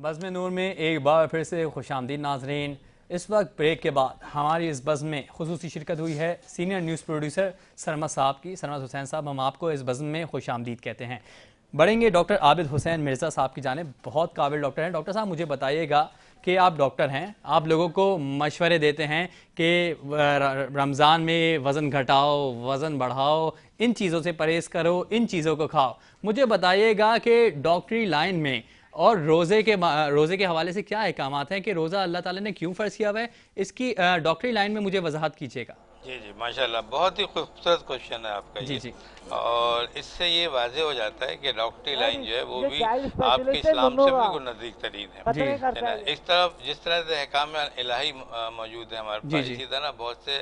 बज़्म नूर में एक बार फिर से खुशामदीद नाज़रीन। इस वक्त ब्रेक के बाद हमारी इस बज़्म में खुसूसी शिरकत हुई है सीनियर न्यूज़ प्रोड्यूसर सरमद साहब की। सरमद हुसैन साहब, हम आपको इस बज़्म में खुशामदीद कहते हैं। बढ़ेंगे डॉक्टर आबिद हुसैन मिर्ज़ा साहब की जानिब। बहुत काबिल डॉक्टर हैं। डॉक्टर साहब, मुझे बताइएगा कि आप डॉक्टर हैं, आप लोगों को मशवरे देते हैं कि रमज़ान में वज़न घटाओ, वज़न बढ़ाओ, इन चीज़ों से परहेज़ करो, इन चीज़ों को खाओ। मुझे बताइएगा कि डॉक्टरी लाइन में और रोज़े के हवाले से क्या अहकामात हैं कि रोज़ा अल्लाह ताला ने क्यों फ़र्ज़ किया हुआ है, इसकी डॉक्टरी लाइन में मुझे वजाहत कीजिएगा। जी जी, माशाल्लाह, बहुत ही खूबसूरत क्वेश्चन है आपका जी ये। जी और इससे ये वाजे हो जाता है कि डॉक्टरी लाइन जो है वो भी आपके इस्लाम से बिल्कुल नज़दीक तरीन है जी ना। इस तरफ जिस तरह से अहकाम इलाही मौजूद है हमारे जी पास, जी इसी तरह बहुत से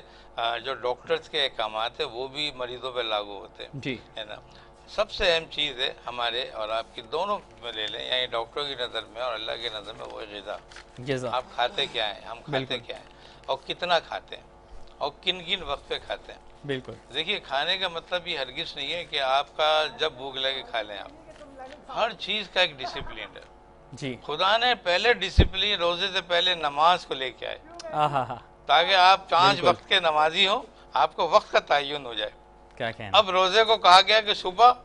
जो डॉक्टर्स के अहकामात है वो भी मरीजों पर लागू होते हैं, जी है ना। सबसे अहम चीज़ है हमारे और आपकी दोनों में ले लें, यानी डॉक्टरों की नज़र में और अल्लाह की नज़र में, वो है ग़िज़ा। जज़ा आप खाते क्या हैं, हम खाते बिल्कुल क्या हैं और कितना खाते हैं और किन किन वक्त पे खाते हैं। बिल्कुल देखिए, खाने का मतलब ये हरगिज़ नहीं है कि आपका जब भूख लगे खा लें। आप हर चीज़ का एक डिसिप्लिन है। जी। खुदा ने पहले डिसिप्लिन रोज़े से पहले नमाज को लेके आए, हा ताकि आप 5 बिल्कुल, वक्त के नमाजी हो, आपको वक्त का तयन हो जाए। क्या कहना। अब रोज़े को कहा गया कि सुबह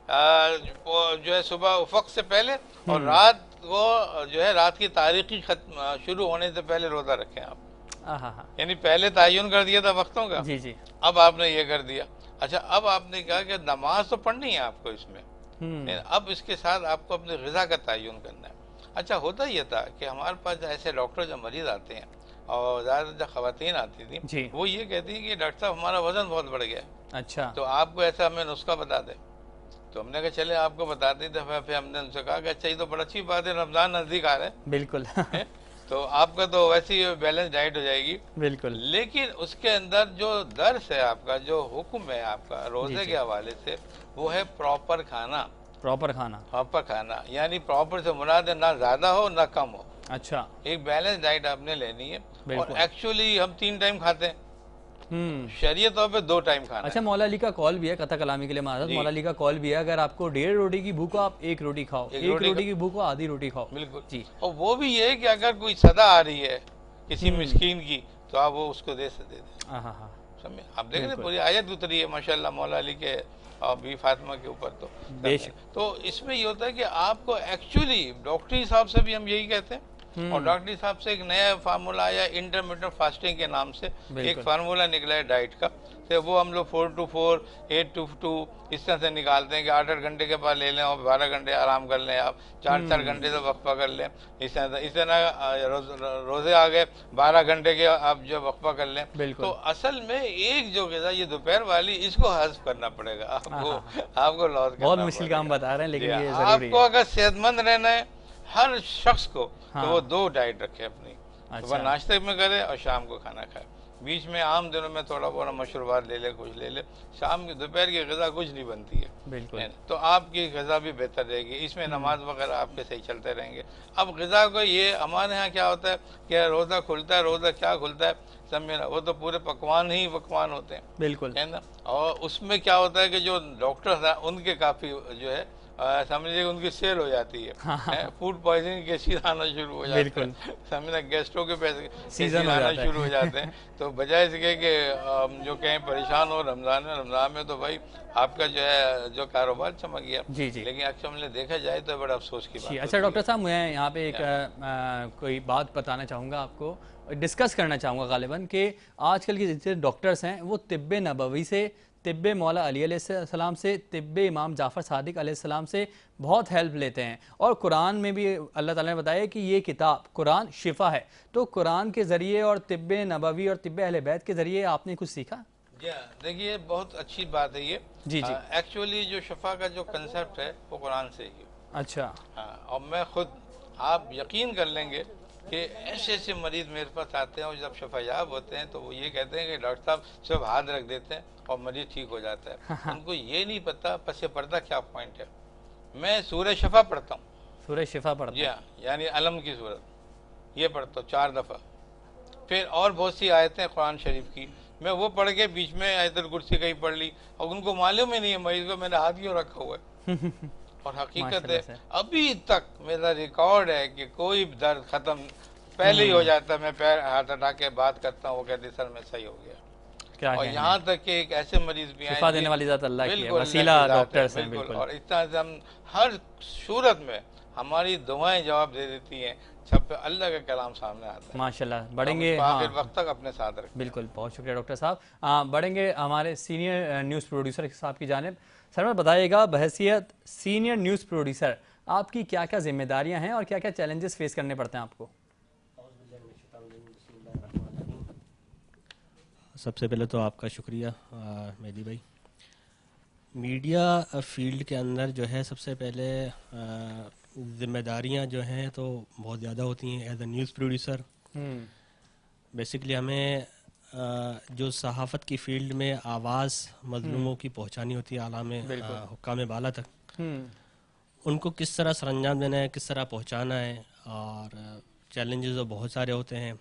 जो है सुबह उफक से पहले और रात को जो है रात की तारीखी शुरू होने से पहले रोज़ा रखें आप। हा यानी पहले तयन कर दिया था वक्तों का, जी जी अब आपने ये कर दिया। अच्छा, अब आपने कहा कि नमाज तो पढ़नी है आपको इसमें, अब इसके साथ आपको अपनी ग़िज़ा का तयन करना है। अच्छा, होता ये था कि हमारे पास ऐसे डॉक्टर जब मरीज़ आते हैं और ज़्यादातर जब ख़वातीन आती थी, जी। वो ये कहती है कि डॉक्टर साहब हमारा वज़न बहुत बढ़ गया है, अच्छा। तो आपको ऐसा हमें नुस्खा बता दें। तो हमने कहा चले आपको बताते थे। फिर हमने उनसे कहा कि अच्छा, ये तो बड़ा अच्छी बात है, रमज़ान नज़दीक आ रहा बिल्कुल है तो आपका तो वैसे ही बैलेंस डाइट हो जाएगी। बिल्कुल। लेकिन उसके अंदर जो दर्स है आपका, जो हुक्म है आपका जी रोज़े जी के हवाले से, वो है प्रॉपर खाना। प्रॉपर खाना। प्रॉपर खाना यानी प्रॉपर से मुराद है ना ज़्यादा हो ना कम हो, अच्छा। एक बैलेंस डाइट आपने लेनी है। और बिल्कुल। एक्चुअली हम 3 टाइम खाते हैं, शरीयत तौर पे 2 टाइम खाना अच्छा, है। मौला अली का कॉल भी है, कथा कलामी के लिए माजरत, जी, मौला अली का कॉल भी है, अगर आपको 1.5 रोटी की भूख हो आप 1 रोटी खाओ, एक 1 रोटी रोटी की भूख हो आधी रोटी खाओ। बिल्कुल। जी। और वो भी ये है कि अगर कोई सदा आ रही है किसी मिस्कीन की, तो आप वो उसको दे दें। हाँ समझे, आप देख रहे हैं बिल्कुल। पूरी आयत उतरी है माशाल्लाह मौला अली के और बी फातिमा के ऊपर। तो बेशक। तो इसमें ये होता है कि आपको एक्चुअली डॉक्टरी साहब से भी हम यही कहते हैं, और डॉक्टरी साहब से एक नया फार्मूला आया इंटरमीडिएट फास्टिंग के नाम से, एक फार्मूला निकला है डाइट का। तो वो हम लोग 4 to 4, 8 to 2 इस तरह से निकालते हैं कि 8-8 घंटे के बाद ले लें और 12 घंटे आराम कर लें, आप 4-4 घंटे से वक्फा कर लें। इस तरह रोज़े आ गए 12 घंटे के, आप जो वक्फा कर लें। तो असल में एक जो ग़िज़ा ये दोपहर वाली, इसको हज़्फ करना पड़ेगा आपको लॉस करना। बहुत मुश्किल काम बता रहे हैं, लेकिन ये ज़रूरी आपको है। अगर सेहतमंद रहना है हर शख्स को, तो वो 2 डाइट रखे अपनी। सुबह नाश्ते में करे और शाम को खाना खाए। बीच में आम दिनों में थोड़ा बहुत मशरूबात ले ले, कुछ ले ले। शाम की दोपहर की ग़िज़ा कुछ नहीं बनती है, बिल्कुल। तो आपकी ग़िज़ा भी बेहतर रहेगी। इसमें नमाज वगैरह आपके सही चलते रहेंगे। अब ग़िज़ा को ये हमारे यहाँ क्या होता है कि रोज़ा खुलता है, रोज़ा क्या खुलता है समझे ना, वो तो पूरे पकवान ही पकवान होते हैं, बिल्कुल, है ना। और उसमें क्या होता है कि जो डॉक्टर्स हैं उनके काफ़ी जो है समझिए उनकी सेल हो जाती है, फूड पॉइजनिंग केसेस आना शुरू हो जाते हैं, समझना गैस्ट्रो के केसेस आना शुरू हो जाते हैं। तो बजाय इसके कि जो कहीं परेशान हो रमज़ान में तो भाई आपका जो है जो कारोबार चमक गया। जी जी। लेकिन अक्सर हमने देखा जाए तो बड़ा अफसोस की बात। अच्छा डॉक्टर साहब, मैं यहाँ पे एक कोई बात बताना चाहूँगा, आपको डिस्कस करना चाहूँगा गालिबन कि आजकल के जितने डॉक्टर्स हैं वो तिब्ब नबवी से, तिब्ब मौला अली अलैहिस्सलाम से, तिब्ब इमाम जाफ़र सादिक अलैहिस्सलाम से बहुत हेल्प लेते हैं। और कुरान में भी अल्लाह ताला ने बताया कि ये किताब कुरान शिफा है। तो कुरान के ज़रिए और तिब्ब नबवी और तिब्ब अहले बैत के ज़रिए आपने कुछ सीखा? देखिए, बहुत अच्छी बात है ये। जी जी। एक्चुअली जो शिफा का जो कंसेप्ट है वो कुरान से ही। अच्छा। हाँ, और मैं खुद, आप यकीन कर लेंगे कि ऐसे ऐसे मरीज़ मेरे पास आते हैं और जब शफायाब होते हैं तो वो ये कहते हैं कि डॉक्टर साहब सिर्फ हाथ रख देते हैं और मरीज़ ठीक हो जाता है। उनको ये नहीं पता पसे पर्दा क्या पॉइंट है। मैं सूरह शिफा पढ़ता हूँ, सूरह शिफा पढ़ता हूँ, हाँ, यानी अलम की सूरत, ये पढ़ता हूँ 4 दफ़ा। फिर और बहुत सी आयतें कुरान शरीफ की, मैं वो पढ़ के बीच में आयतुल कुर्सी कहीं पढ़ ली, और उनको मालूम ही नहीं है मरीज़ को मैंने हाथ क्यों रखा हुआ है। और हकीकत है माशाल्लाह से। अभी तक मेरा रिकॉर्ड है कि कोई दर्द खत्म पहले ही हो जाता, मैं पैर हाथ हटा के बात करता हूँ, वो कहते सर मैं सही हो गया। क्या और कहने यहाँ हैं। तक कि एक ऐसे मरीज भी शिफा हैं देने वाली ज़ात अल्लाह की है, बिल्कुल अल्लाह वसीला की जात है, डॉक्टर्स हैं बिल्कुल। बिल्कुल। और इस तरह से हम हर सूरत में हमारी दुआएं जवाब दे देती हैं, सब पे अल्लाह का कलाम सामने आता है। माशाल्लाह हम बढ़ेंगे। उसको हाँ आखिर वक्त तक अपने साथ रखते हैं। बिल्कुल, बहुत शुक्रिया डॉक्टर साहब। बढ़ेंगे हमारे सीनियर न्यूज़ प्रोड्यूसर साहब की जानिब। सर मैं बताइएगा, बहैसियत सीनियर न्यूज़ प्रोड्यूसर आपकी क्या क्या जिम्मेदारियां हैं और क्या क्या चैलेंजेस फेस करने पड़ते हैं आपको। सबसे पहले तो आपका शुक्रिया मेहदी भाई। मीडिया फील्ड के अंदर जो है सबसे पहले ज़िम्मेदारियां जो हैं तो बहुत ज़्यादा होती हैं। As a news producer basically हमें जो सहाफ़त की फ़ील्ड में आवाज़ मज़लूमों की पहुंचानी होती है आला में हुक्काम बाला तक, उनको किस तरह सरंजाम देना है, किस तरह पहुंचाना है, और चैलेंजेस तो बहुत सारे होते हैं।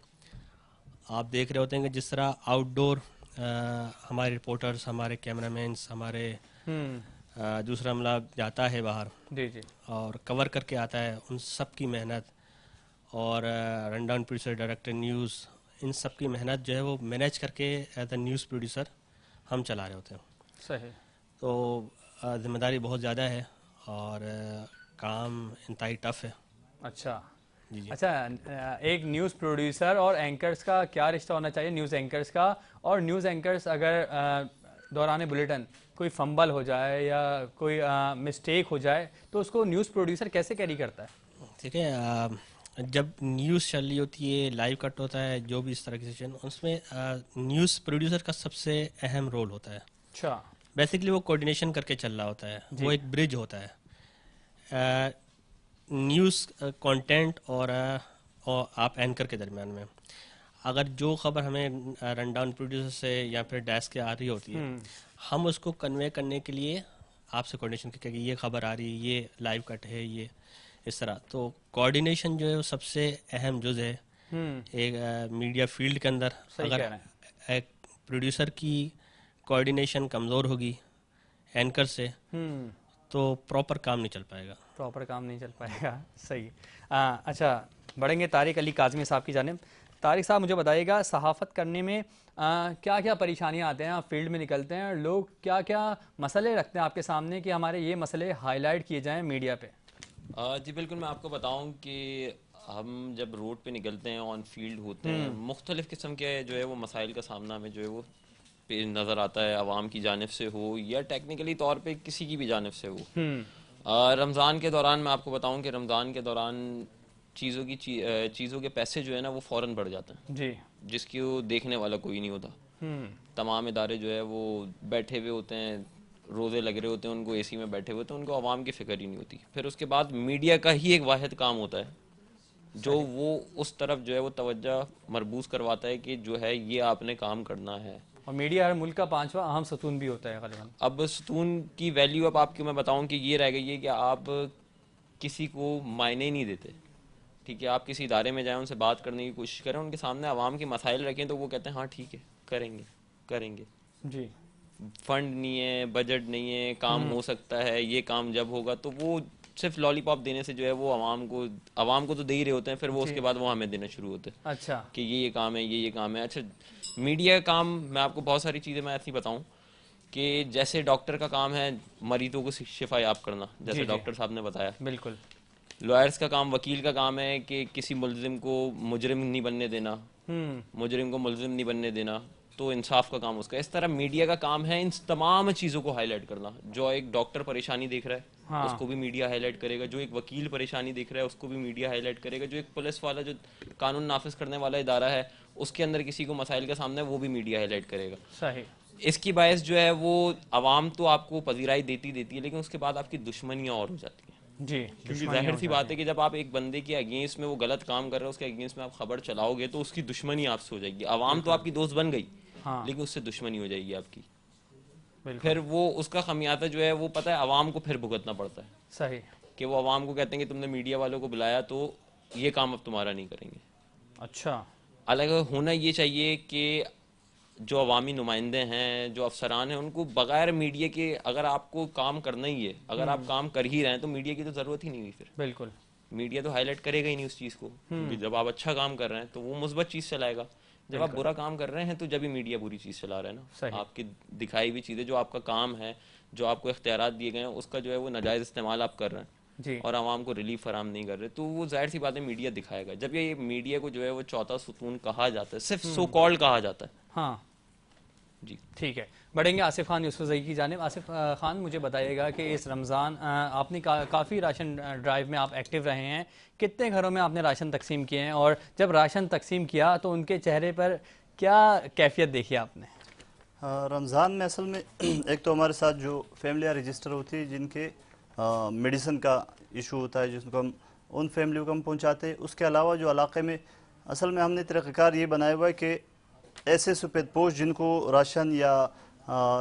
आप देख रहे होते हैं कि जिस तरह आउटडोर हमारे रिपोर्टर्स, हमारे कैमरामैन्स, हमारे दूसरा अमला जाता है बाहर जी जी और कवर करके आता है, उन सब की मेहनत, और run down producer, director news, इन सब की मेहनत जो है वो मैनेज करके एज अ न्यूज़ प्रोड्यूसर हम चला रहे होते हैं। सही। तो ज़िम्मेदारी बहुत ज़्यादा है और काम इंतहाई टफ है। अच्छा जी जी। अच्छा, एक न्यूज़ प्रोड्यूसर और एंकर्स का क्या रिश्ता होना चाहिए, न्यूज़ एंकर्स का? और न्यूज़ एंकर्स अगर दौरान बुलेटिन कोई फंबल हो जाए या कोई मिस्टेक हो जाए तो उसको न्यूज़ प्रोड्यूसर कैसे कैरी करता है? ठीक है, जब न्यूज़ चल रही होती है, लाइव कट होता है, जो भी इस तरह की सिचुएशन, उसमें न्यूज़ प्रोड्यूसर का सबसे अहम रोल होता है। अच्छा। बेसिकली वो कोऑर्डिनेशन करके चल रहा होता है, वो एक ब्रिज होता है न्यूज़ कंटेंट और आप एंकर के दरमियान में। अगर जो खबर हमें रन डाउन प्रोड्यूसर से या फिर डेस्क के आ रही होती है, हम उसको कन्वे करने के लिए आपसे कोऑर्डिनेशन करके कि ये खबर आ रही है, ये लाइव कट है, ये इस तरह। तो कोऑर्डिनेशन जो है वो सबसे अहम जुज़ है एक मीडिया फील्ड के अंदर। सही अगर कह रहे हैं। एक प्रोड्यूसर की कोऑर्डिनेशन कमज़ोर होगी एंकर से तो प्रॉपर काम नहीं चल पाएगा। प्रॉपर काम नहीं चल पाएगा। सही। अच्छा, बढ़ेंगे तारिक अली काज़मी साहब की जानिब। तारिक साहब मुझे बताइएगा, सहाफ़त करने में क्या क्या परेशानियां आते हैं? आप फील्ड में निकलते हैं, लोग क्या क्या मसले रखते हैं आपके सामने कि हमारे ये मसले हाईलाइट किए जाएं मीडिया पे? जी बिल्कुल, मैं आपको बताऊं कि हम जब रोड पे निकलते हैं, ऑन फील्ड होते हैं, मुख्तलिफ़ किस्म के जो है वो मसाइल का सामना हमें जो है वो पे नज़र आता है, आवाम की जानिब से हो या टेक्निकली तौर पे किसी की भी जानिब से हो। रमज़ान के दौरान मैं आपको बताऊं कि रमज़ान के दौरान चीज़ों के पैसे जो है ना वो फ़ौरन बढ़ जाते हैं जी। जिसकी वो देखने वाला कोई नहीं होता। तमाम इदारे जो है वो बैठे हुए होते हैं, रोज़े लग रहे होते हैं, उनको एसी में बैठे हुए होते हैं, उनको आवाम की फ़िक्र ही नहीं होती। फिर उसके बाद मीडिया का ही एक वाहिद काम होता है जो वो उस तरफ जो है वो तवज्जो मरबूस करवाता है कि जो है ये आपने काम करना है। और मीडिया हर मुल्क का 5वां अहम सतून भी होता है ग़ालिबन। अब सतून की वैल्यू अब आपको मैं बताऊं कि ये रह गई है कि आप किसी को मायने ही नहीं देते। ठीक है, आप किसी इदारे में जाएं, उनसे बात करने की कोशिश करें, उनके सामने आवाम के मसाइल रखें तो वो कहते हैं हाँ ठीक है, करेंगे करेंगे। जी। फंड नहीं है, बजट नहीं है, काम हो सकता है, ये काम जब होगा, तो वो सिर्फ लॉलीपॉप देने से जो है वो आवाम को तो दे ही रहे होते हैं, फिर वो उसके बाद वो हमें देना शुरू होते हैं। अच्छा, कि ये काम है, ये काम है। अच्छा, मीडिया का काम मैं आपको बहुत सारी चीज़ें मैं ऐसी बताऊं कि जैसे डॉक्टर का काम है मरीजों को शिफा याब करना, जैसे डॉक्टर साहब ने बताया। बिल्कुल। लॉयर्स का काम, वकील का काम है कि किसी मुलजिम को मुजरिम नहीं बनने देना, मुजरिम को मुलजिम नहीं बनने देना, तो इंसाफ का काम उसका। इस तरह मीडिया का काम है इन तमाम चीज़ों को हाईलाइट करना। जो एक डॉक्टर परेशानी देख रहा है, हाँ, उसको भी मीडिया हाईलाइट करेगा। जो एक वकील परेशानी देख रहा है उसको भी मीडिया हाईलाइट करेगा। जो एक पुलिस वाला, जो कानून नाफिज करने वाला इदारा है, उसके अंदर किसी को मसाइल का सामना है, वो भी मीडिया हाईलाइट करेगा। सही। इसकी बायस जो है वो आवाम तो आपको पजीराई देती है, लेकिन उसके बाद आपकी दुश्मनियाँ और हो जाती हैं। जी, क्योंकि जाहिर सी बात है कि जब आप एक बंदे के अगेंस्ट में वो गलत काम कर रहे हो, उसके अगेंस्ट में आप खबर चलाओगे तो उसकी दुश्मनी आपसे हो जाएगी। आवाम तो आपकी दोस्त बन गई, हाँ, लेकिन उससे दुश्मनी हो जाएगी आपकी। फिर वो उसका खमियाजा जो है वो पता है आवाम को फिर भुगतना पड़ता है। सही। कि वो आवाम को कहते हैं कि तुमने मीडिया वालों को बुलाया तो ये काम अब तुम्हारा नहीं करेंगे। अच्छा। अलग होना ये चाहिए कि जो अवामी नुमाइंदे हैं, जो अफसरान हैं, उनको बगैर मीडिया के अगर आपको काम करना ही है, अगर आप काम कर ही रहे हैं तो मीडिया की तो ज़रूरत ही नहीं हुई। फिर बिल्कुल मीडिया तो हाईलाइट करेगा ही नहीं उस चीज़ को, क्योंकि जब आप अच्छा काम कर रहे हैं तो वो मुस्बत चीज़ चलाएगा। जब आप बुरा काम कर रहे हैं तो जब भी मीडिया बुरी चीज़ चला रहा है ना, आपकी दिखाई हुई चीज़ें, जो आपका काम है, जो आपको इख्तियारात दिए गए हैं, उसका जो है वो नाजायज़ इस्तेमाल आप कर रहे हैं जी। और आवाम को रिलीफ फराम नहीं कर रहे, तो वो जाहिर सी बात है मीडिया दिखाएगा। जब ये मीडिया को जो है वो चौथा सुतून कहा जाता है, सिर्फ सो कॉल्ड कहा जाता है। हाँ जी ठीक है, बढ़ेंगे आसिफ खान यूसुफजई की जानिब। आसिफ खान, मुझे बताइएगा कि इस रमज़ान आपने काफ़ी राशन ड्राइव में आप एक्टिव रहे हैं, कितने घरों में आपने राशन तकसीम किए हैं, और जब राशन तकसीम किया तो उनके चेहरे पर क्या कैफियत देखी आपने? रमज़ान में असल में एक तो हमारे साथ जो फैमिली रजिस्टर होती है, जिनके मेडिसिन का इशू होता है, जिसको हम उन फैमिली को हम पहुँचाते हैं। उसके अलावा जो इलाके में असल में हमने तरीक़ाकार ये बनाया हुआ है कि ऐसे सफ़ेद पोश जिनको राशन या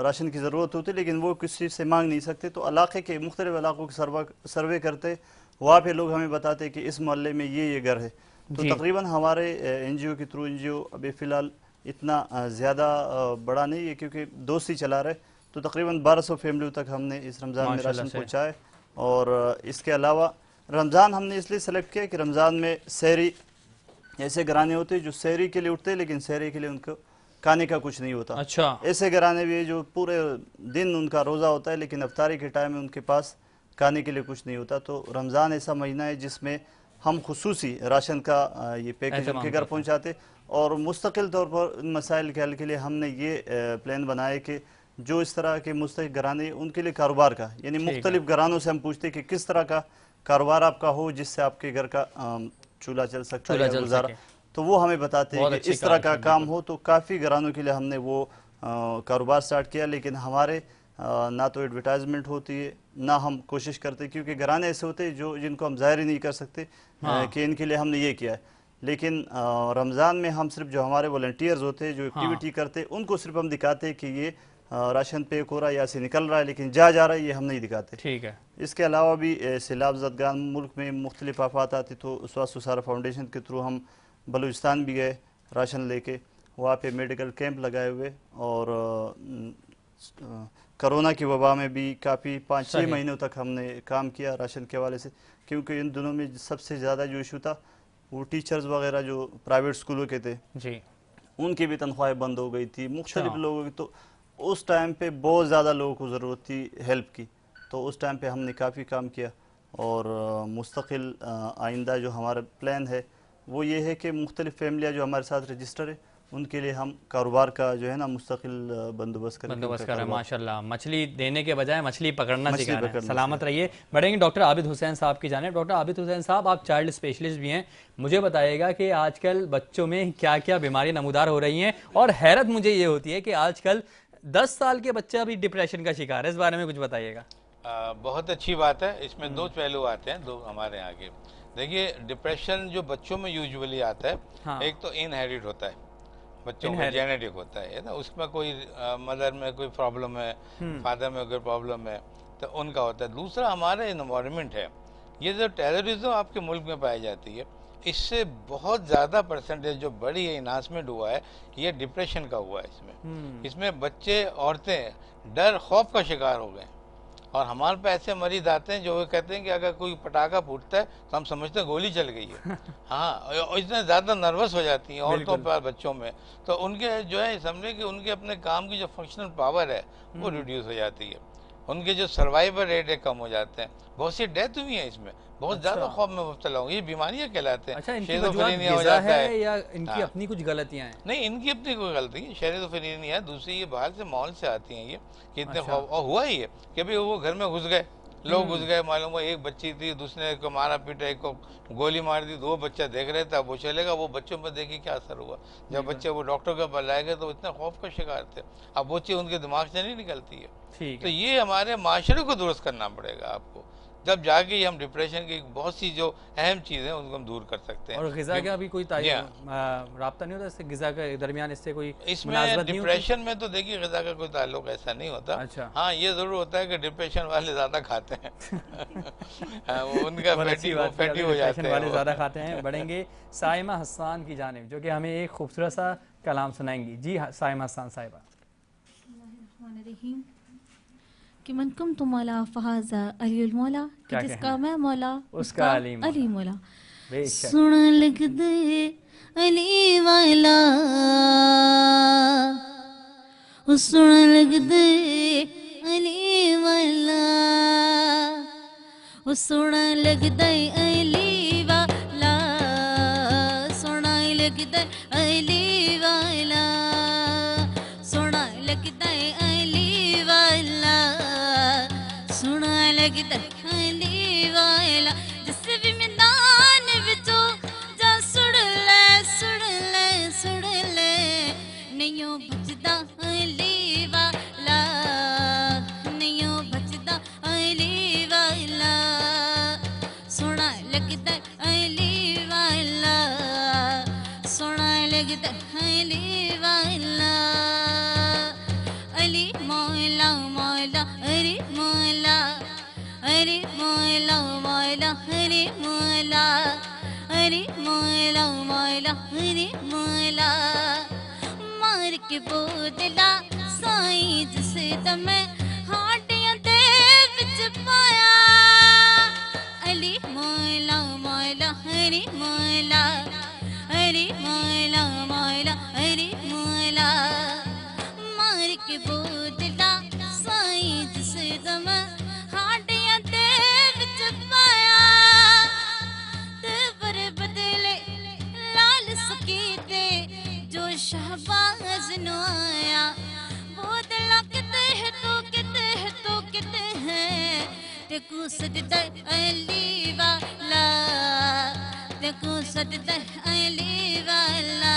राशन की ज़रूरत होती है लेकिन वो किसी से मांग नहीं सकते, तो इलाके के मुख्तलिफ़ इलाकों के सर्वे करते, वहाँ पे लोग हमें बताते कि इस मोहल्ले में ये घर है। तो तकरीबन हमारे NGO के थ्रू, NGO अभी फ़िलहाल इतना ज़्यादा बड़ा नहीं है क्योंकि दोस्त ही चला रहे, तो तकरीबन 1200 फैमिली तक हमने इस रमज़ान में राशन पहुँचाए। और इसके अलावा रमज़ान हमने इसलिए सेलेक्ट किया कि रमज़ान में सहरी ऐसे घराने होते हैं जो सहरी के लिए उठते हैं लेकिन सहरी के लिए उनको खाने का कुछ नहीं होता। अच्छा, ऐसे घराने भी जो पूरे दिन उनका रोज़ा होता है लेकिन अफ्तारी के टाइम में उनके पास खाने के लिए कुछ नहीं होता। तो रमज़ान ऐसा महीना है जिसमें हम खुसूसी राशन का ये पैकेज उनके घर पहुँचाते, और मुस्तकिल तौर पर इन मसाइल के हल के लिए हमने ये प्लान बनाया कि जो इस तरह के मुस्तकिल घराने, उनके लिए कारोबार का, यानी मुख्तलिफ घरानों से हम पूछते कि किस तरह का कारोबार आपका हो जिससे आपके घर का चूल्हा चल सकता है, गुजारा, तो वो हमें बताते हैं कि इस तरह का काम हो। तो काफ़ी घरानों के लिए हमने वो कारोबार स्टार्ट किया, लेकिन हमारे ना तो एडवर्टाइजमेंट होती है ना हम कोशिश करते, क्योंकि घराने ऐसे होते हैं जो जिनको हम जाहिर ही नहीं कर सकते कि इनके लिए हमने ये किया है। लेकिन रमज़ान में हम सिर्फ जो हमारे वॉलंटियर्स होते हैं जो एक्टिविटी करते हैं उनको सिर्फ हम दिखाते हैं कि ये राशन पैक हो रहा है या से निकल रहा है, लेकिन जा रहा है ये हम नहीं दिखाते। ठीक है। इसके अलावा भी सैलाब ज़दगान मुल्क में मुख्तलिफ आफात आती, तो स्वास्थ्य सारा फाउंडेशन के थ्रू हम बलूचिस्तान भी गए राशन लेके, वहाँ पे मेडिकल कैंप लगाए हुए, और कोरोना की वबा में भी काफ़ी 5-6 महीनों तक हमने काम किया राशन के हवाले से, क्योंकि इन दिनों में सबसे ज़्यादा जो इशू था वो टीचर्स वगैरह जो प्राइवेट स्कूलों के थे जी, उनकी भी तनख्वाहें बंद हो गई थी, मुख्तलिफ लोगों की। तो उस टाइम पे बहुत ज़्यादा लोगों को ज़रूरत थी हेल्प की, तो उस टाइम पे हमने काफ़ी काम किया। और मुस्तकिल आइंदा जो हमारा प्लान है वो ये है कि मुख्तलिफ फैमिलियाँ जो हमारे साथ रजिस्टर है उनके लिए हम कारोबार का जो है ना मुस्तकिल बंदोबस्त कर रहे हैं। माशाल्लाह, मछली देने के बजाय मछली पकड़ना सिखा रहे हैं। सलामत रहिए। बढ़ेंगे डॉक्टर आबिद हुसैन साहब की जानिब। डॉक्टर आबिद हुसैन साहब, आप चाइल्ड स्पेशलिस्ट भी हैं, मुझे बताइएगा कि आजकल बच्चों में क्या क्या बीमारियां नमूदार हो रही हैं, और हैरत मुझे ये होती है कि आजकल 10 साल के बच्चा भी डिप्रेशन का शिकार है, इस बारे में कुछ बताइएगा। बहुत अच्छी बात है। इसमें दो पहलू आते हैं, दो हमारे आगे। देखिए, डिप्रेशन जो बच्चों में यूजुअली आता है, हाँ। एक तो इनहेरिट होता है, बच्चों को जेनेटिक होता है ना, उसमें कोई मदर में कोई प्रॉब्लम है, फादर में कोई प्रॉब्लम है, तो उनका होता है। दूसरा हमारा इन्वायरमेंट है, ये जो टेररिज्म आपके मुल्क में पाई जाती है, इससे बहुत ज़्यादा परसेंटेज जो बड़ी है इन्हांसमेंट हुआ है, ये डिप्रेशन का हुआ है। इसमें बच्चे औरतें डर खौफ का शिकार हो गए, और हमारे पास ऐसे मरीज आते हैं जो वो कहते हैं कि अगर कोई पटाखा फूटता है तो हम समझते हैं गोली चल गई है। हाँ, और इतने ज़्यादा नर्वस हो जाती हैं औरतों पर, बच्चों में, तो उनके जो है समझे कि उनके अपने काम की जो फंक्शनल पावर है वो रिड्यूस हो जाती है, उनके जो सर्वाइवल रेट है कम हो जाते हैं। बहुत सी डेथ हुई है इसमें, बहुत ज़्यादा खौफ में मुब्तला हूँ। ये बीमारियाँ कहलाते हैं। शेज़ोफ्रेनिया हो जाता है, या इनकी अपनी कुछ गलतियाँ हैं? नहीं, इनकी अपनी कोई गलती है। शेज़ोफ्रेनिया दूसरी ये बाहर से माहौल से आती हैं, ये कि इतने और हुआ ही है कि भाई वो घर में घुस गए, लोग घुस गए, मालूम हुआ एक बच्ची थी, दूसरे को मारा पीटा, एक को गोली मार दी, 2 बच्चा देख रहे थे, अब वो चलेगा। वो बच्चों पर देखिए क्या असर हुआ, जब बच्चे वो डॉक्टर के पास लाए गए तो इतने खौफ का शिकार थे। अब वो चीज़ उनके दिमाग से नहीं निकलती है। तो ये हमारे माशरे को दुरुस्त करना पड़ेगा आपको। जब जाके हम डिप्रेशन की बहुत सी जो अहम चीज़ें उनको हम दूर कर सकते हैं। और ग़िज़ा का भी कोई राब्ता नहीं होता इससे, ग़िज़ा के दरमियान इससे कोई इसमें डिप्रेशन में तो देखिए ग़िज़ा का कोई ताल्लुक ऐसा नहीं होता। अच्छा। हाँ, ये ज़रूर होता है कि डिप्रेशन वाले ज़्यादा खाते हैं वो उनका फैटी हो जाते हैं, वाले ज़्यादा खाते हैं। बढ़ेंगे साइमा हसन की जानिब, जो कि हमें एक खूबसूरत सा कलाम सुनाएंगी। जी हाँ, साइमा हसन साहिबा। कि मन कुम तुम मौला फहाजा अली मौला, कि जिसका मैं मौला उसका अली मौला। सुन लग दे अली वाला, सुन लग दे अली वाला, सुन लग दे अली वाला, सुन लग दे अली वाला, सुन लग दे अली वाला, सुन लग दे अली वाला। जिस भी मैदान विचो जा सुन ले, सुन ले, सुन ले, नहीं बचदा अली वाला, नहीं बचदा अली वाला, सोना लगदा अली वाला, सोना लगदा अली वाला। अली मौला मौला अरे मौला, अरे मौला मौला अरे मौला, अरे मौला मौला अरे मौला। मार के बोदला साईं जिसे तमें हाटियां दे विच पाया, अली मौला मौला अरे मौला, अरे मौला मौला अरे मौला। मार के बोदला साईं जिसे तमें हाटियां दे विच पाया, ते पर बदले लाल सकीते जो शहबाज नु आया। बोदला किते है तो किते है तो किते है, ते को सजदा अली वाला, ते को सजदा अली वाला,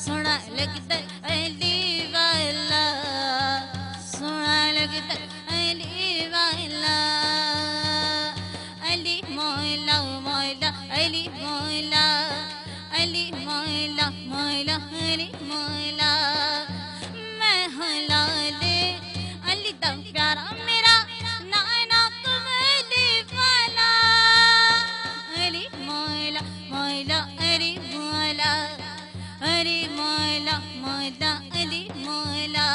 सोना लगदा अली वाला, सोना लगदा अली वाला। अली मौला मौला अली मौला, अली मौला मौला अली मौला। मैं हलाले अली दा प्यारा मेरा नाना कमली वाला, अली मौला मौला अली मौला, अली मौला मौला अली मौला।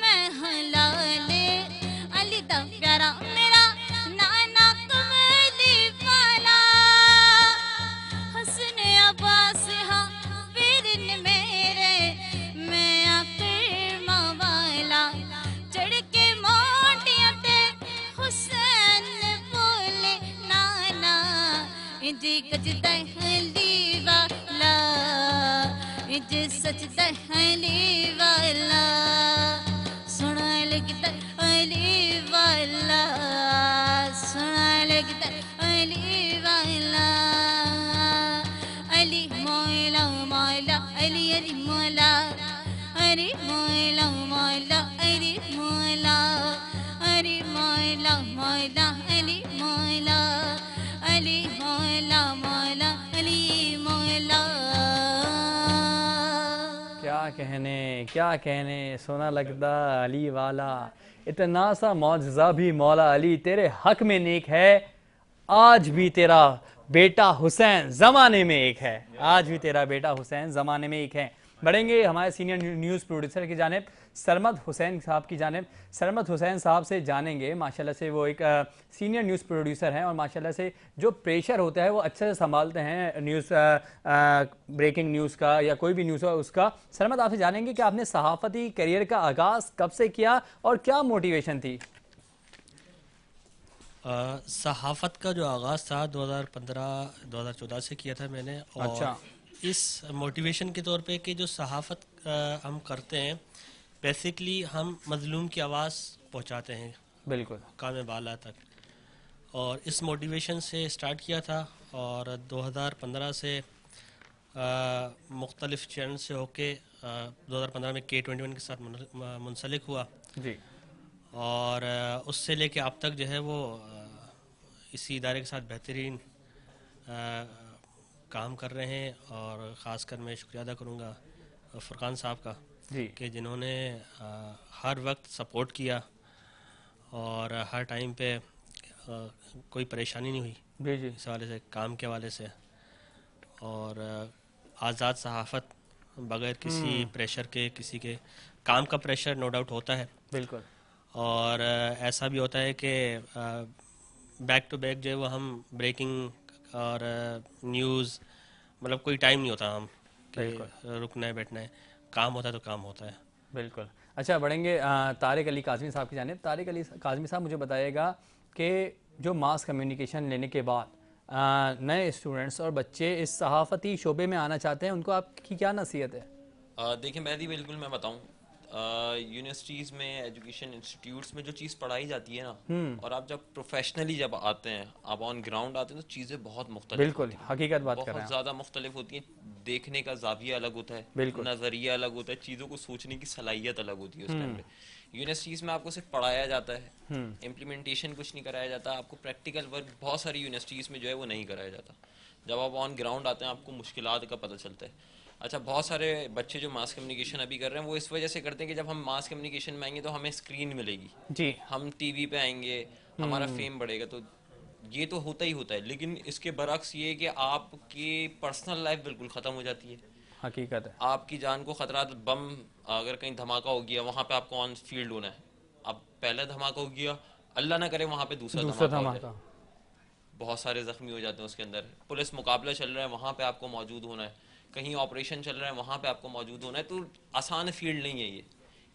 मैं हलाले अली दा प्यारा मेरा नाना कमली वाला, हसन अब्बास हाँ पीर ने मेरे, मैं आखिर वाला। चढ़ के मोटियां ते हुसैन बोले नाना, इंजी कजदा अली वाला, इंजी सजदा अली वाला, सुना लगदा अली वाला, सुना लगदा अली वाला। अली मौला मौला अली अली मौला, अली मौला मौला अली मौला, अली मौला मौला अली मौला, अली मौला मौला अली मौला। क्या कहने, सोना लगदा अली वाला। इतना सा मौजज़ा भी मौला अली तेरे हक में नेक है, आज भी तेरा बेटा हुसैन ज़माने में एक है, आज भी तेरा बेटा हुसैन ज़माने में एक है। बढ़ेंगे हमारे सीनियर न्यूज़ प्रोड्यूसर की जानिब सरमद हुसैन साहब की जानिब। सरमद हुसैन साहब से जानेंगे, माशाल्लाह से वो एक सीनियर न्यूज़ प्रोड्यूसर हैं और माशाल्लाह से जो प्रेशर होता है वो अच्छे से संभालते हैं न्यूज़, ब्रेकिंग न्यूज़ का या कोई भी न्यूज़ हो उसका। सरमद आपसे जानेंगे कि आपने सहाफ़ती करियर का आगाज़ कब से किया और क्या मोटिवेशन थी? सहाफ़त का जो आगाज़ था 2015-2014 से किया था मैंने। और अच्छा। इस मोटिवेशन के तौर पे कि जो सहाफ़त हम करते हैं, बेसिकली हम मज़लूम की आवाज़ पहुंचाते हैं बिल्कुल काम बाला तक, और इस मोटिवेशन से स्टार्ट किया था। और 2015 से मुख्तलिफ़ चैनल से होके 2015 में K21 के साथ मुंसलिक हुआ जी। और उससे लेके अब तक जो है वो इसी इदारे के साथ बेहतरीन काम कर रहे हैं। और ख़ासकर मैं शुक्रिया अदा करूँगा फुरकान साहब का जी कि जिन्होंने हर वक्त सपोर्ट किया और हर टाइम पे कोई परेशानी नहीं हुई जी जी इस हवाले से, काम के हवाले से। और आज़ाद सहाफ़त बग़ैर किसी प्रेशर के, किसी के काम का प्रेशर नो डाउट होता है, बिल्कुल। और ऐसा भी होता है कि बैक टू बैक जो है वो हम ब्रेकिंग और न्यूज़, मतलब कोई टाइम नहीं होता हम कि रुकना है बैठना है, काम होता है तो काम होता है। बिल्कुल। अच्छा, बढ़ेंगे तारिक अली काज़मी साहब की जानिब। तारिक अली काज़मी साहब, मुझे बताइएगा कि जो मास कम्युनिकेशन लेने के बाद नए स्टूडेंट्स और बच्चे इस सहाफ़ती शोबे में आना चाहते हैं, उनको आपकी क्या नसीहत है? देखिए मेहदी, बिल्कुल मैं बताऊं, यूनिवर्सिटीज़ में, एजुकेशन इंस्टीट्यूट्स में जो चीज़ पढ़ाई जाती है ना, और आप जब प्रोफेशनली जब आते हैं, आप ऑन ग्राउंड आते हैं, तो चीज़ें बहुत मुख्तलिफ बिल्कुल हकीकत बात कर रहे बहुत हैं। ज़्यादा मुख्तलिफ होती हैं। देखने का ज़ाविया अलग होता है, बिल्कुल। नज़रिया अलग होता है, चीज़ों को सोचने की सलाहियत अलग होती है उस टाइम पे। यूनिवर्सिटीज़ में आपको सिर्फ पढ़ाया जाता है, इम्प्लीमेंटेशन कुछ नहीं कराया जाता, आपको प्रैक्टिकल वर्क बहुत सारी यूनिवर्सिटीज़ में जो है वो नहीं कराया जाता। जब आप ऑन ग्राउंड आते हैं आपको मुश्किलात का पता चलता है। अच्छा, बहुत सारे बच्चे जो मास कम्युनिकेशन अभी कर रहे हैं वो इस वजह से करते हैं कि जब हम मास कम्युनिकेशन में आएंगे तो हमें स्क्रीन मिलेगी जी, हम टीवी पे आएंगे, हमारा फेम बढ़ेगा, तो ये तो होता ही होता है। लेकिन इसके बरक्स ये कि आपकी पर्सनल लाइफ बिल्कुल ख़त्म हो जाती है, हकीकत है। आपकी जान को खतरा। बम अगर कहीं धमाका हो गया, वहाँ पे आपको ऑन फील्ड होना है। अब पहला धमाका हो गया, अल्लाह ना करे वहाँ पे दूसरा धमाका हो जाए, बहुत सारे जख्मी हो जाते हैं उसके अंदर। पुलिस मुकाबला चल रहा है, वहाँ पे आपको मौजूद होना है। कहीं ऑपरेशन चल रहा है, वहाँ पे आपको मौजूद होना है। तो आसान फील्ड नहीं है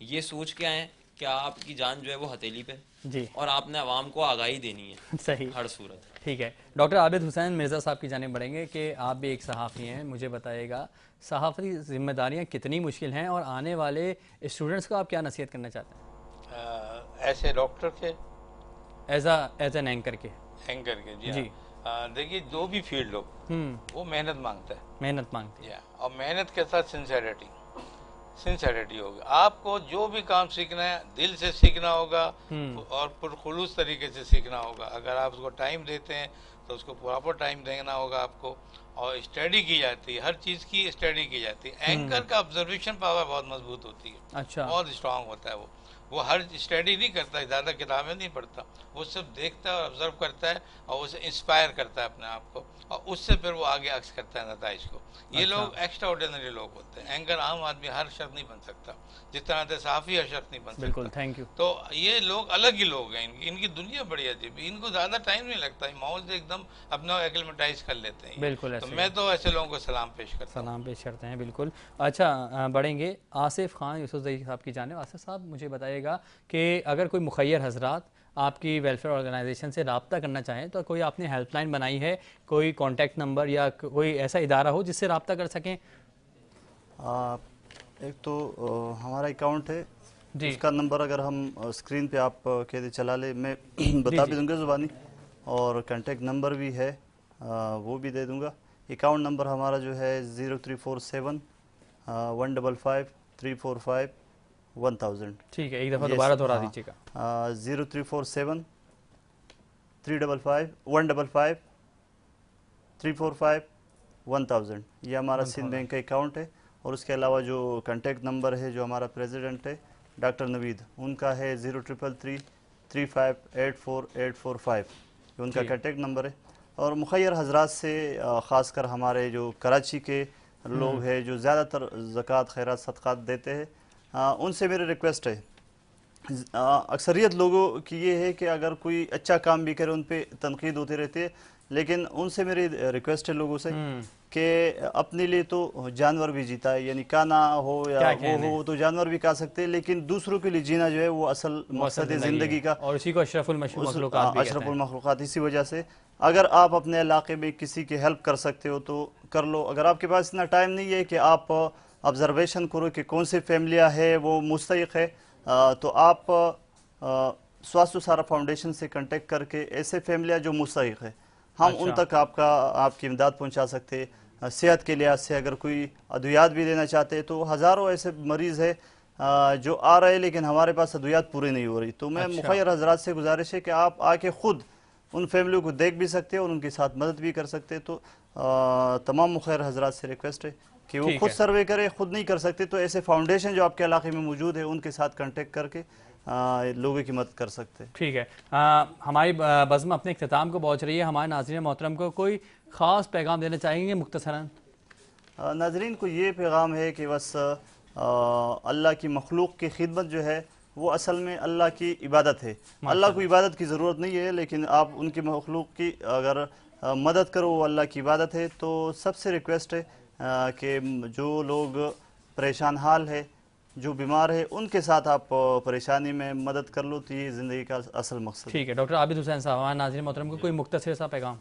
ये सोच के आए कि आपकी जान जो है वो हथेली पे जी, और आपने आवाम को आगाही देनी है सही, हर सूरत। ठीक है। डॉक्टर आबिद हुसैन मिर्ज़ा साहब की जानिब बढ़ेंगे कि आप भी एक सहाफ़ी हैं, मुझे बताइएगा सहाफ़ती जिम्मेदारियाँ कितनी मुश्किल हैं और आने वाले स्टूडेंट्स को आप क्या नसीहत करना चाहते हैं? ऐसे डॉक्टर के एज एन एंकर के जी। देखिए, जो भी फील्ड हो वो मेहनत मांगता है, मेहनत मांगती है, और मेहनत के साथ सिंसेरिटी होगी। आपको जो भी काम सीखना है दिल से सीखना होगा और पुरखुलूस तरीके से सीखना होगा। अगर आप उसको टाइम देते हैं तो उसको प्रॉपर टाइम देना होगा आपको, और स्टडी की जाती है, हर चीज़ की स्टडी की जाती है। एंकर का ऑब्जर्वेशन पावर बहुत मजबूत होती है, अच्छा, बहुत स्ट्रांग होता है। वो हर स्टडी नहीं करता, ज़्यादा किताबें नहीं पढ़ता, वो सब देखता है और ऑब्जर्व करता है और उसे इंस्पायर करता है अपने आप को, और उससे फिर वो आगे अक्स करता है नताइज को। ये लोग एक्स्ट्रा ऑर्डिनरी लोग होते हैं। एंकर आम आदमी हर शख्स नहीं बन सकता, जिस तरह से साफ़ी हर शख्स नहीं बन सकता। बिल्कुल, थैंक यू। तो ये लोग अलग ही लोग हैं, इनकी दुनिया बड़ी अजीब है, इनको ज़्यादा टाइम नहीं लगता, माहौल से एकदम अपना एक्लिमेटाइज कर लेते हैं। बिल्कुल, तो मैं तो ऐसे लोगों को सलाम पेश करता हूँ। सलाम पेश करते हैं, बिल्कुल। अच्छा, बढ़ेंगे आसिफ खान यूसुफजई साहब की जानिब। आसिफ साहब, मुझे बताइएगा कि अगर कोई मुखैर हजरात आपकी वेलफेयर ऑर्गेनाइजेशन से रब्ता करना चाहें तो कोई आपने हेल्पलाइन बनाई है, कोई कॉन्टैक्ट नंबर या कोई ऐसा इदारा हो जिससे रब्ता कर सकें? एक तो हमारा अकाउंट है जी, उसका नंबर अगर हम स्क्रीन पे आप कहते चला ले, मैं बता भी दूंगा ज़ुबानी, और कांटेक्ट नंबर भी है, वो भी दे दूंगा। अकाउंट नंबर हमारा जो है 0347 155 345 1000। ठीक है, एक दफ़ा दोबारा दोहरा दीजिएगा। 0347 355 155 345 1000, ये हमारा सिंध बैंक का अकाउंट है। और उसके अलावा जो कांटेक्ट नंबर है जो हमारा प्रेसिडेंट है डॉक्टर नवीद, उनका है 0333 3584845, ये उनका कांटेक्ट नंबर है। और मुखैर हजरात से ख़ासकर हमारे जो कराची के लोग हैं जो ज़्यादातर ज़कात खैरात सदक़ात देते हैं, उनसे मेरी रिक्वेस्ट है, अक्सरियत लोगों की ये है कि अगर कोई अच्छा काम भी करे उन पे तनकीद होती रहती है, लेकिन उनसे मेरी रिक्वेस्ट है लोगों से कि अपने लिए तो जानवर भी जीता है, यानी काना हो या वो हो तो जानवर भी खा सकते हैं, लेकिन दूसरों के लिए जीना जो है वो असल मकसद है ज़िंदगी का, और इसी को अशरफुल मखलूक़ात। इसी वजह से अगर आप अपने इलाके में किसी की हेल्प कर सकते हो तो कर लो। अगर आपके पास इतना टाइम नहीं है कि आप ऑब्जर्वेशन करो कि कौन सी फैमिलियाँ है वो मुस्तहिक़ है, तो आप स्वास्थ्य सारा फाउंडेशन से कांटेक्ट करके ऐसे फैमिलियाँ जो मुस्तहिक़ है, हम उन तक आपकी इमदाद पहुँचा सकते। सेहत के लिहाज से अगर कोई अद्वियात भी लेना चाहते हैं तो हज़ारों ऐसे मरीज़ है जो आ रहे लेकिन हमारे पास अद्वियात पूरी नहीं हो रही। तो मैं मुखैर हजरात से गुजारिश है कि आप आके खुद उन फैमिली को देख भी सकते हैं और उनके साथ मदद भी कर सकते हैं। तो तमाम मुखैर हजरात से रिक्वेस्ट है कि वो खुद सर्वे करें। खुद नहीं कर सकते तो ऐसे फाउंडेशन जो आपके इलाके में मौजूद है उनके साथ कांटेक्ट करके लोगों की मदद कर सकते हैं। ठीक है, हमारी बज़्म अपने इख्तिताम को पहुँच रही है। हमारे नाज़रीन मोहतरम को कोई ख़ास पैगाम देना चाहेंगे मुख्तसरन? नाज़रीन को ये पैगाम है कि बस अल्लाह की मखलूक की खिदमत जो है वो असल में अल्लाह की इबादत है। अल्लाह को इबादत की ज़रूरत नहीं है, लेकिन आप उनकी मखलूक की अगर मदद करो वो अल्लाह की इबादत है। तो सबसे रिक्वेस्ट है कि जो लोग परेशान हाल है, जो बीमार है, उनके साथ आप परेशानी में मदद कर लो। तो ये ज़िंदगी का असल मकसद। ठीक है, डॉक्टर आबिद हुसैन साहब, हमारे नाज़रीन मोहतरम को कोई मुख्तसर सा पैगाम?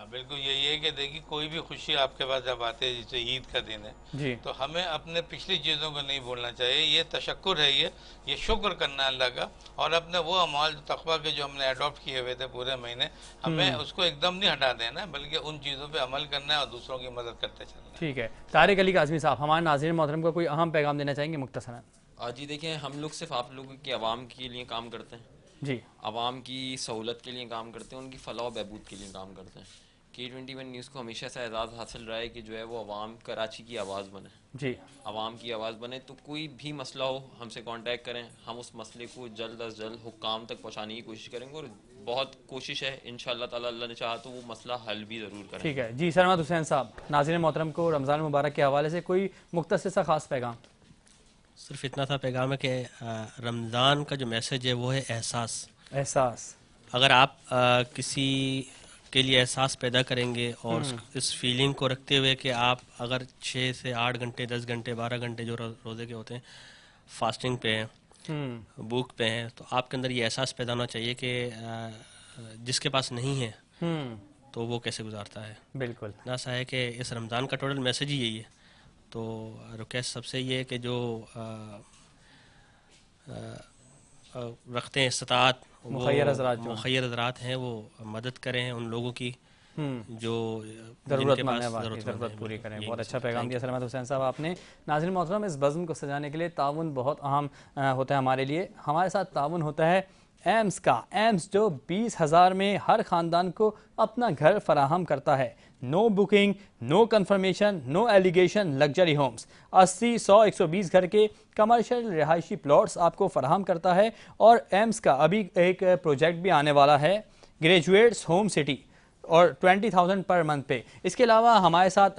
बिल्कुल यही है कि देखिए कोई भी खुशी आपके पास जब आती है, जैसे ईद का दिन है जी, तो हमें अपने पिछली चीज़ों को नहीं भूलना चाहिए। ये तशक्कुर है, ये शुक्र करना अल्लाह का, और अपने वो अमाल तकवा के जो हमने अडॉप्ट किए हुए थे पूरे महीने, हमें उसको एकदम नहीं हटा देना, बल्कि उन चीज़ों पर अमल करना है और दूसरों की मदद करते चलना है। ठीक है, तारिक अली काज़मी साहब, हमारे नाज़रीन मोहतरम को कोई अहम पैगाम देना चाहेंगे मुख्तसरन? जी देखिए, हम लोग सिर्फ आप लोगों की आवाम के लिए काम करते हैं जी, आवाम की सहूलत के लिए काम करते हैं, उनकी फलाह बहबूद के लिए काम करते हैं। K21 न्यूज़ को हमेशा से एजाज़ हासिल रहा है कि जो है वो आवाम कराची की आवाज़ बने, जी, आवाम की आवाज़ बने। तो कोई भी मसला हो हमसे कांटेक्ट करें, हम उस मसले को जल्द अज जल्द हुक्काम तक पहुँचाने की कोशिश करेंगे, और बहुत कोशिश है इंशाअल्लाह ताला, अल्लाह ने चाहा तो वो मसला हल भी ज़रूर करें। ठीक है जी। सरमद हुसैन साहब, नाज़रीन मोहतरम को रमज़ान मुबारक के हवाले से कोई मुख्तसर सा ख़ास पैगाम? सिर्फ इतना सा पैगाम है कि रमज़ान का जो मैसेज है वो है एहसास। एहसास। अगर आप किसी के लिए एहसास पैदा करेंगे और इस फीलिंग को रखते हुए कि आप अगर 6 से 8 घंटे, 10 घंटे, 12 घंटे जो रोज़े के होते हैं फास्टिंग पे हैं, भूख पे हैं, तो आपके अंदर ये एहसास पैदा होना चाहिए कि जिसके पास नहीं है तो वो कैसे गुजारता है। बिल्कुल, ना सा है कि इस रमज़ान का टोटल मैसेज ही यही है। तो रिक्वेस्ट सबसे ये है कि जो रखते हैं इस्तात, मुखय्यर हज़रात हैं, वो मदद करें उन लोगों की जो ज़रूरतमंद है, ज़रूरत पूरी करें। बहुत अच्छा पैगाम दिया सरमद हुसैन साहब आपने। नाज़रीन मोहतरम, इस बज़्म को सजाने के लिए ताउन बहुत अहम होता है हमारे लिए। हमारे साथ ताउन होता है एम्स का। एम्स जो 20,000 में हर ख़ानदान को अपना घर फराहम करता है। No booking, no confirmation, no allegation, luxury homes. 80, 100, 120 घर के कमर्शियल रिहायशी प्लॉट्स आपको फराहम करता है। और एम्स का अभी एक प्रोजेक्ट भी आने वाला है, ग्रेजुएट्स होम सिटी, और 20,000 पर मंथ पे। इसके अलावा हमारे साथ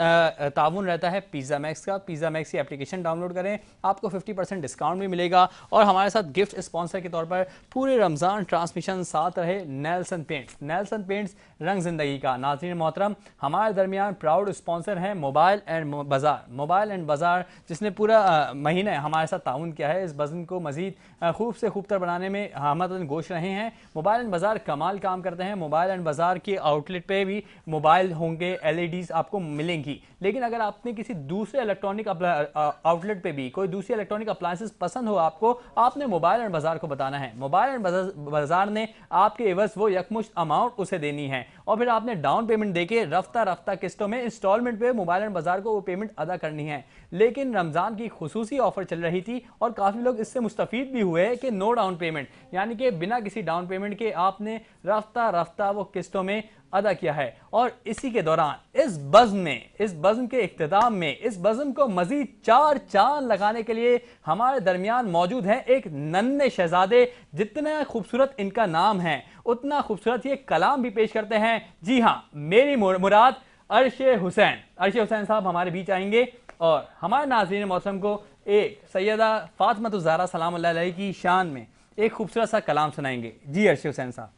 ताउन रहता है पिज़्ज़ा मैक्स का। पिज़्ज़ा मैक्स की एप्लीकेशन डाउनलोड करें, आपको 50% डिस्काउंट भी मिलेगा। और हमारे साथ गिफ्ट स्पॉन्सर के तौर पर पूरे रमज़ान ट्रांसमिशन साथ रहे नेल्सन पेंट्स। नेल्सन पेंट्स, रंग ज़िंदगी का। नाज़रीन मोहतरम, हमारे दरमियान प्राउड स्पॉन्सर हैं मोबाइल एंड बाज़ार। मोबाइल एंड बाज़ार जिसने पूरा महीने हमारे साथ ताउन किया है, इस बज़्म को मज़ीद खूब से खूबतर बनाने में हमत गोश रहे हैं। मोबाइल एंड बाज़ार कमाल काम करते हैं। मोबाइल एंड बाज़ार के आउटलेट पे भी मोबाइल होंगे, LEDs आपको मिलेंगी। लेकिन अगर आपने किसी दूसरे इलेक्ट्रॉनिक आउटलेट पे भी कोई दूसरी इलेक्ट्रॉनिक अप्लायंसेस पसंद हो आपको, आपने मोबाइल एंड बाजार को बताना है। मोबाइल एंड बाजार ने आपके एवज वो यकमुश्त अमाउंट उसे देनी है, और फिर आपने डाउन पेमेंट देके रफ्ता रफ्ता किस्तों में इंस्टॉलमेंट पे मोबाइल एंड बाजार को वो पेमेंट अदा करनी है। लेकिन रमजान की खुसूसी ऑफर चल रही थी और काफी लोग इससे मुस्तफीद भी हुए कि नो डाउन पेमेंट, यानी कि बिना किसी डाउन पेमेंट के आपने रफ्ता रफ्ता वो किस्तों में अदा किया है। और इसी के दौरान इस बज़्म के इख्तिताम में इस बज़्म को मजीद 4 चांद लगाने के लिए हमारे दरमियान मौजूद है एक नन्हे शहजादे। जितना खूबसूरत इनका नाम है उतना खूबसूरत ये कलाम भी पेश करते हैं। जी हाँ, मेरी मुराद अर्शे हुसैन। अर्शे हुसैन साहब हमारे बीच आएंगे और हमारे नाज़रीन मोहतरम को एक सैयदा फातिमा ज़हरा सलामुल्लाह अलैहा की शान में एक खूबसूरत सा कलाम सुनाएंगे। जी अर्शे हुसैन साहब।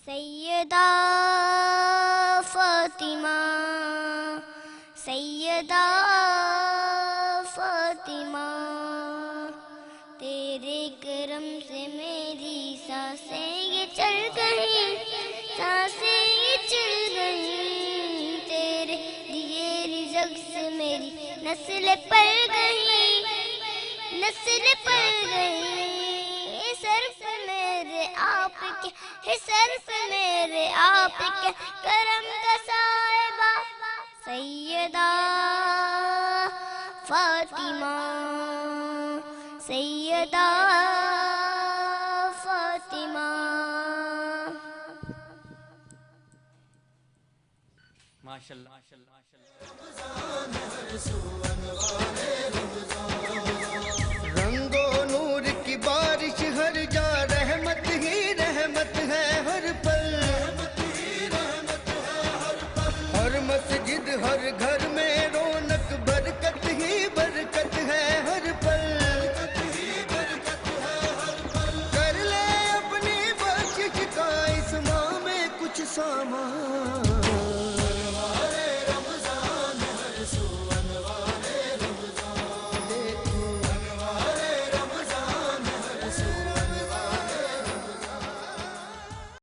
सैयदा फातिमा, सैयदा फातिमा, तेरे करम से मेरी सांसें ये चल गई, सांसें ये चल गई, तेरे दिए रिज़्क़ से मेरी नस्ल पल गई, नस्ल पल गई। सर्फ मेरे आपके है, सर्फ मेरे आपके करम का साहिबा, सैयदा फातिमा, सैयदा फातिमा। माशाल्लाह माशाल्लाह माशाल्लाह।